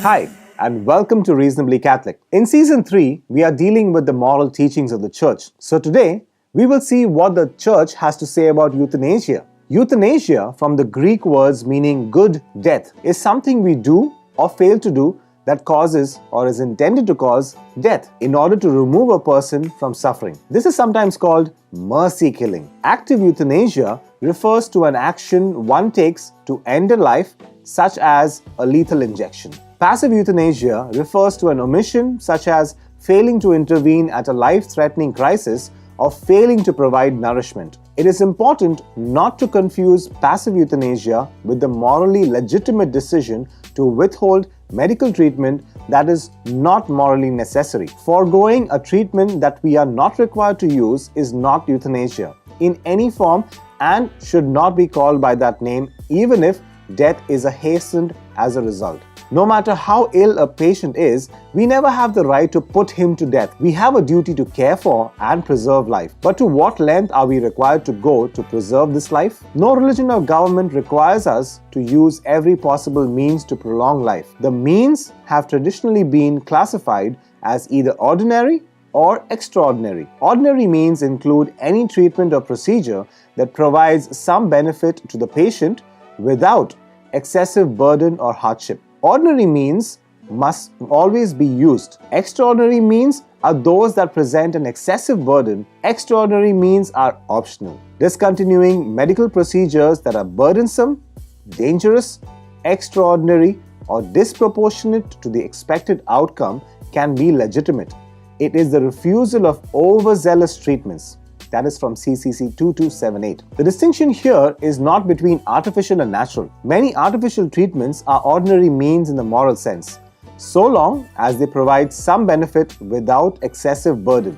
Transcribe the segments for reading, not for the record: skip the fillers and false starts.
Hi, and welcome to Reasonably Catholic. In Season 3, we are dealing with the moral teachings of the Church. So today, we will see what the Church has to say about euthanasia. Euthanasia, from the Greek words meaning good death, is something we do or fail to do that causes or is intended to cause death in order to remove a person from suffering. This is sometimes called mercy killing. Active euthanasia refers to an action one takes to end a life, such as a lethal injection. Passive euthanasia refers to an omission, such as failing to intervene at a life-threatening crisis or failing to provide nourishment. It is important not to confuse passive euthanasia with the morally legitimate decision to withhold medical treatment that is not morally necessary. Foregoing a treatment that we are not required to use is not euthanasia in any form and should not be called by that name, even if death is hastened as a result. No matter how ill a patient is, we never have the right to put him to death. We have a duty to care for and preserve life. But to what length are we required to go to preserve this life? No religion or government requires us to use every possible means to prolong life. The means have traditionally been classified as either ordinary or extraordinary. Ordinary means include any treatment or procedure that provides some benefit to the patient without excessive burden or hardship. Ordinary means must always be used. Extraordinary means are those that present an excessive burden. Extraordinary means are optional. Discontinuing medical procedures that are burdensome, dangerous, extraordinary, or disproportionate to the expected outcome can be legitimate. It is the refusal of overzealous treatments. That is from CCC 2278. The distinction here is not between artificial and natural. Many artificial treatments are ordinary means in the moral sense, so long as they provide some benefit without excessive burden.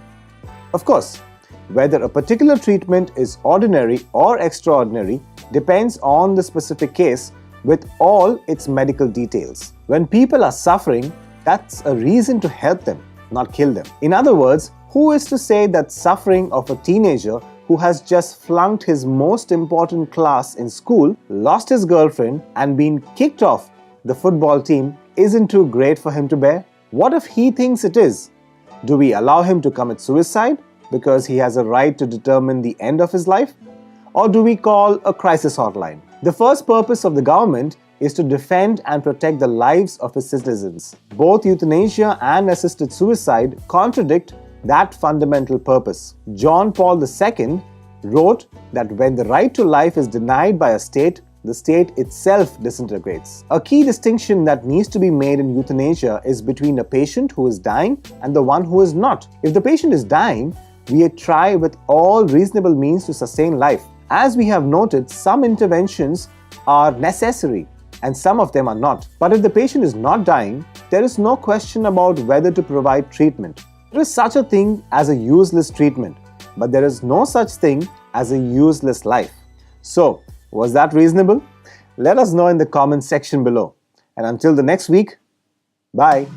Of course, whether a particular treatment is ordinary or extraordinary depends on the specific case with all its medical details. When people are suffering, that's a reason to help them, not kill them. In other words, who is to say that suffering of a teenager who has just flunked his most important class in school, lost his girlfriend, and been kicked off the football team isn't too great for him to bear? What if he thinks it is? Do we allow him to commit suicide because he has a right to determine the end of his life? Or do we call a crisis hotline? The first purpose of the government is to defend and protect the lives of its citizens. Both euthanasia and assisted suicide contradict that fundamental purpose. John Paul II wrote that when the right to life is denied by a state, the state itself disintegrates. A key distinction that needs to be made in euthanasia is between a patient who is dying and the one who is not. If the patient is dying, we try with all reasonable means to sustain life. As we have noted, some interventions are necessary and some of them are not. But if the patient is not dying, there is no question about whether to provide treatment. There is such a thing as a useless treatment, but there is no such thing as a useless life. So, was that reasonable? Let us know in the comments section below. And until the next week, bye.